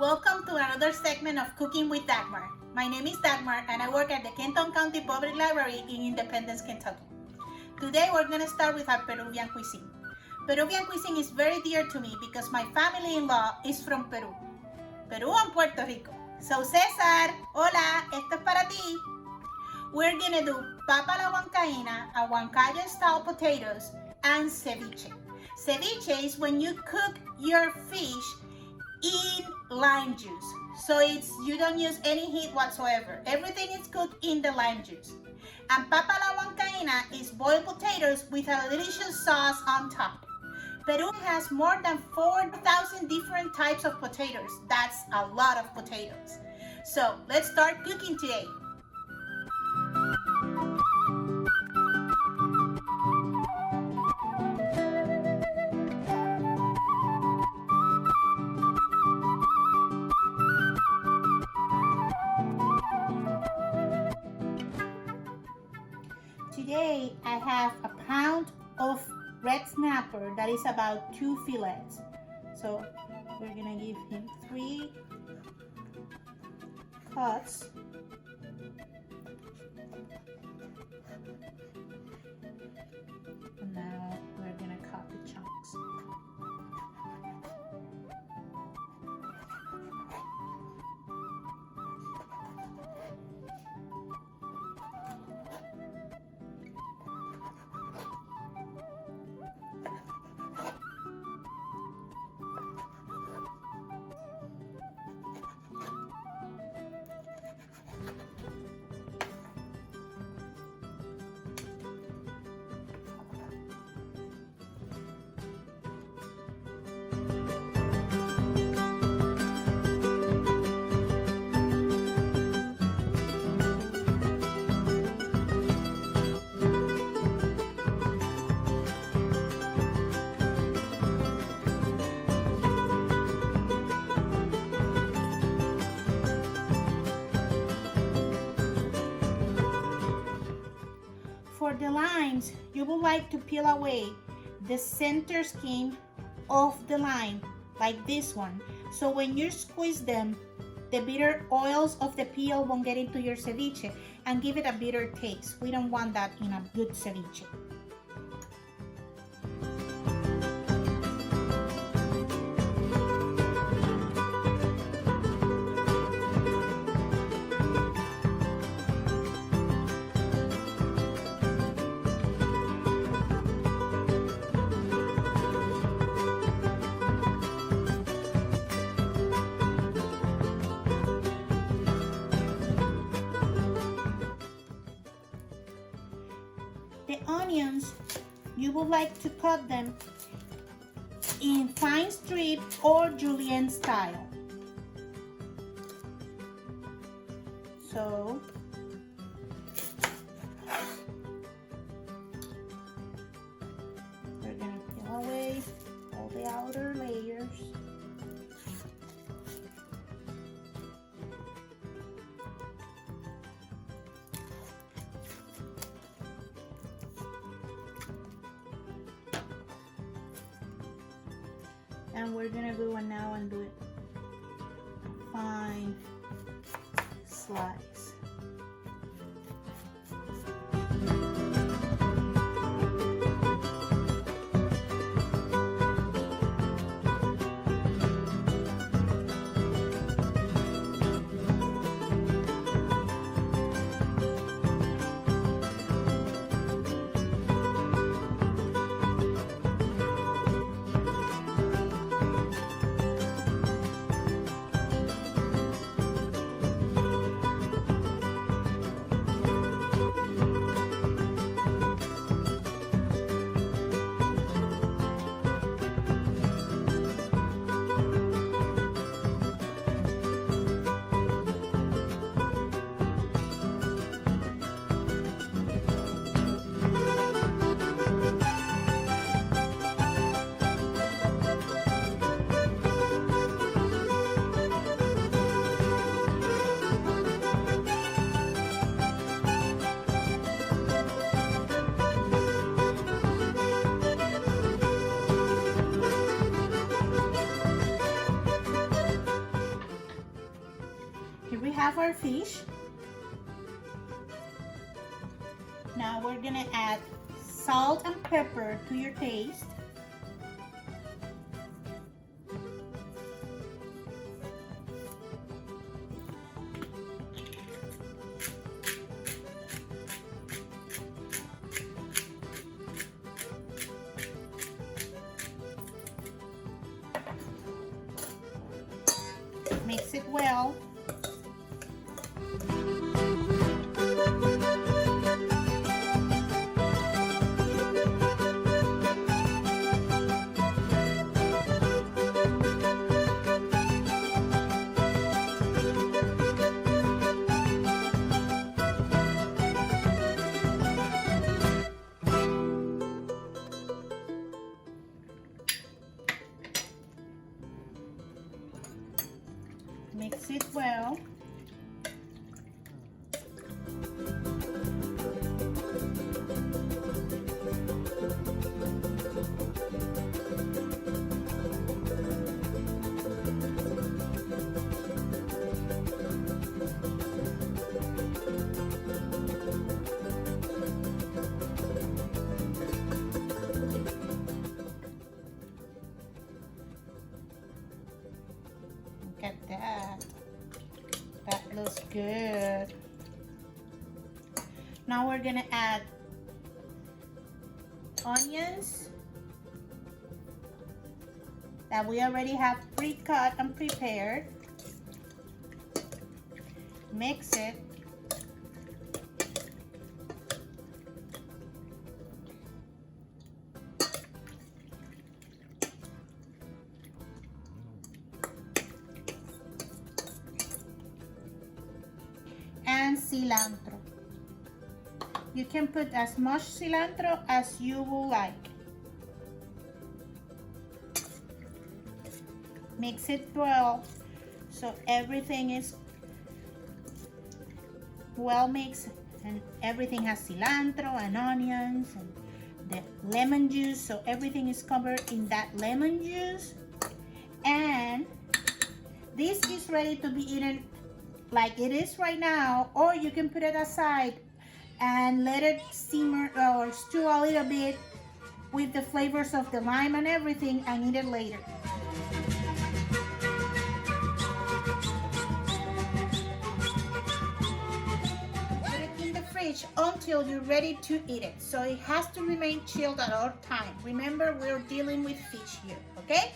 Welcome to another segment of Cooking with Dagmar. My name is Dagmar and I work at the Kenton County Public Library in Independence, Kentucky. Today we're going to start with our Peruvian cuisine. Peruvian cuisine is very dear to me because my family-in-law is from Peru. Perú and Puerto Rico. So Cesar, hola, esto es para ti. We're going to do papa a la huancaina, a huancayo style potatoes, and ceviche. Ceviche is when you cook your fish in lime juice. So you don't use any heat whatsoever. Everything is cooked in the lime juice. And papa a la huancaina is boiled potatoes with a delicious sauce on top. Peru has more than 4,000 different types of potatoes. That's a lot of potatoes. So let's start cooking today. Today I have a pound of red snapper that is about 2 fillets. So we're gonna give him 3 cuts. And now we're gonna cut the chunks. For the limes, you would like to peel away the center skin of the lime, like this one. So when you squeeze them, the bitter oils of the peel won't get into your ceviche and give it a bitter taste. We don't want that in a good ceviche. The onions, you would like to cut them in fine strip or julienne style. So we're gonna peel away all the outer layers. And we're gonna go on now and do it fine slice. Here we have our fish. Now we're gonna add salt and pepper to your taste. Mix it well. Mix it well. Look at that. That looks good. Now we're gonna add onions that we already have pre-cut and prepared. Mix it. And cilantro. You can put as much cilantro as you will like. Mix it well so everything is well mixed and everything has cilantro and onions and the lemon juice, so everything is covered in that lemon juice. And this is ready to be eaten like it is right now, or you can put it aside and let it simmer or stew a little bit with the flavors of the lime and everything and eat it later. Put it in the fridge until you're ready to eat it. So it has to remain chilled at all times. Remember, we're dealing with fish here, okay?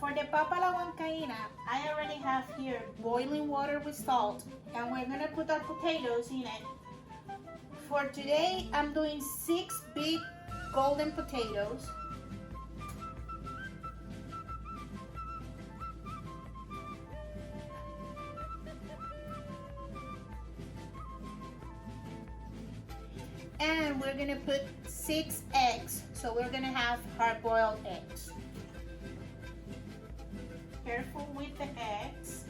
For the papala huancaina, I already have here boiling water with salt, and we're gonna put our potatoes in it. For today, I'm doing 6 big golden potatoes. And we're gonna put 6 eggs, so we're gonna have hard-boiled eggs. Careful with the eggs.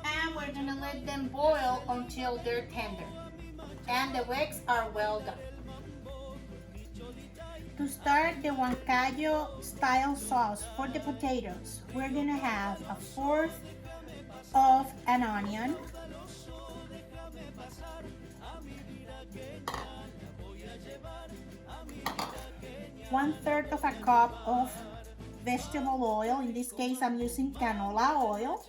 And we're gonna let them boil until they're tender and the eggs are well done. To start the huancayo style sauce for the potatoes, we're gonna have 1/4 of an onion, 1/3 of a cup of vegetable oil. In this case, I'm using canola oil.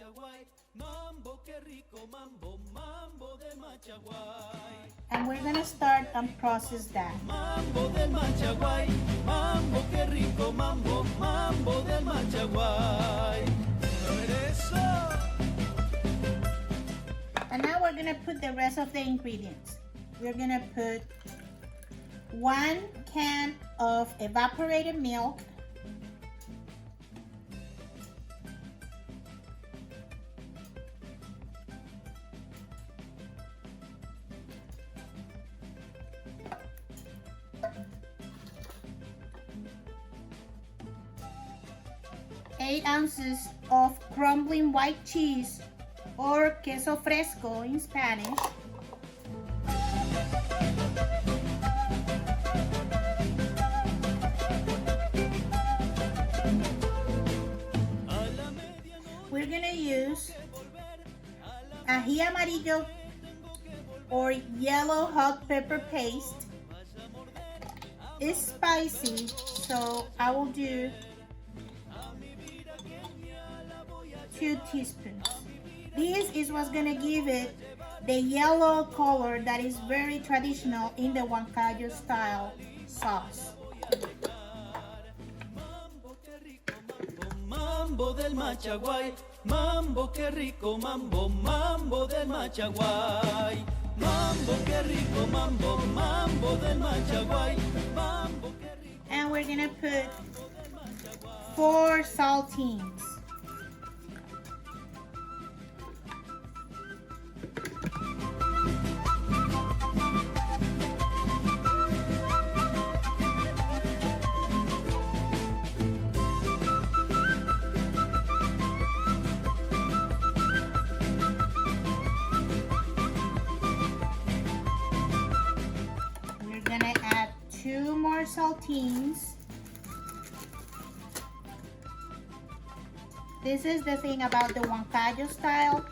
And we're gonna start and process that. Mambo del Machaguay, mambo que rico, mambo, mambo del Machaguay. And now we're gonna put the rest of the ingredients. We're gonna put 1 can of evaporated milk, 8 ounces of crumbling white cheese, or queso fresco in Spanish, we're gonna use ají amarillo or yellow hot pepper paste. It's spicy, so I will do 2 teaspoons. This is what's gonna give it the yellow color that is very traditional in the Huancayo style sauce. Mambo del Machaguay, mambo que rico, mambo, mambo del Machaguay. Mambo que rico, mambo, mambo del Machaguay, mambo que rico. And we're gonna put 4 saltines. We're gonna add 2 more saltines. This is the thing about the Huancayo style.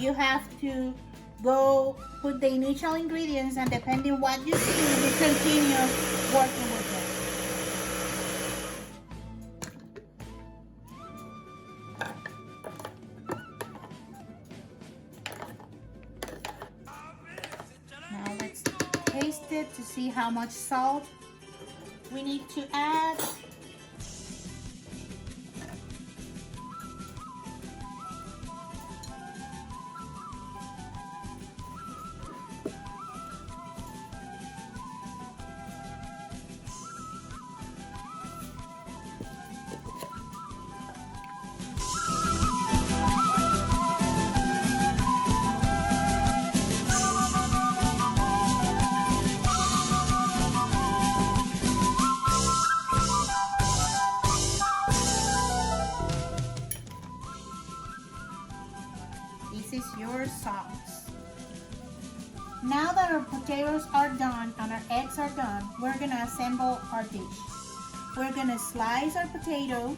You have to go put the initial ingredients, and depending what you see, you continue working with them. Now let's taste it to see how much salt we need to add. This is your sauce. Now that our potatoes are done and our eggs are done, we're gonna assemble our dish. We're gonna slice our potato.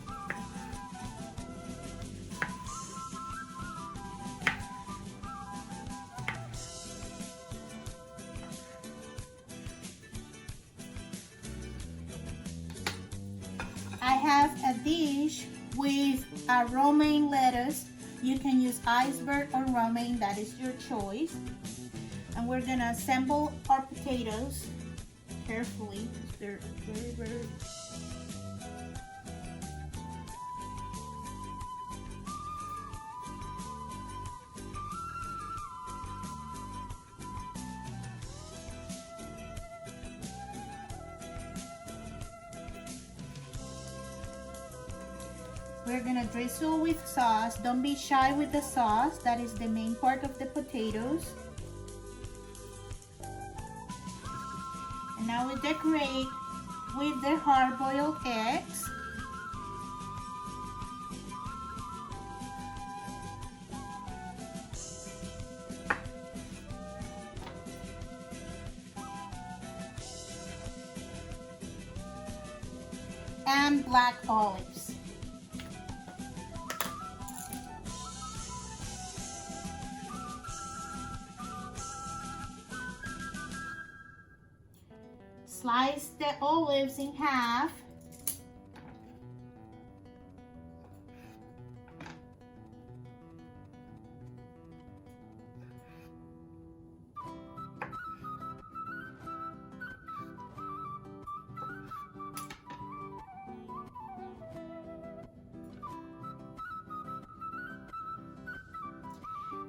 I have a dish with a romaine lettuce. You can use iceberg or romaine, that is your choice. And we're gonna assemble our potatoes carefully because they're very We're gonna drizzle with sauce. Don't be shy with the sauce. That is the main part of the potatoes. And now we decorate with the hard-boiled eggs. And black olives. Slice the olives in half.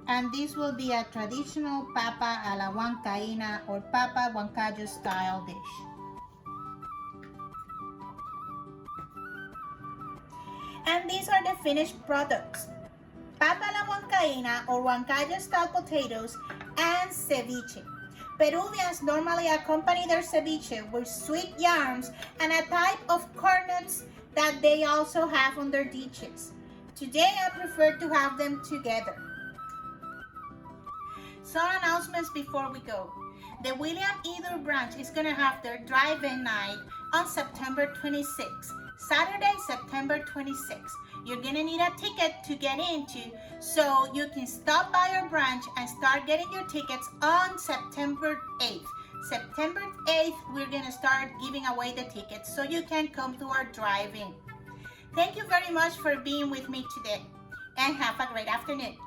And this will be a traditional papa a la huancaina or papa huancayo style dish. And these are the finished products: papa a la huancaina or huancayo style potatoes and ceviche. Peruvians normally accompany their ceviche with sweet yams and a type of corn nuts that they also have on their dishes. Today I prefer to have them together. Some announcements before we go. The William Either branch is going to have their drive-in night on September 26th, Saturday, September 26th. You're going to need a ticket to get into, so you can stop by our branch and start getting your tickets on September 8th. September 8th, we're going to start giving away the tickets so you can come to our drive-in. Thank you very much for being with me today, and have a great afternoon.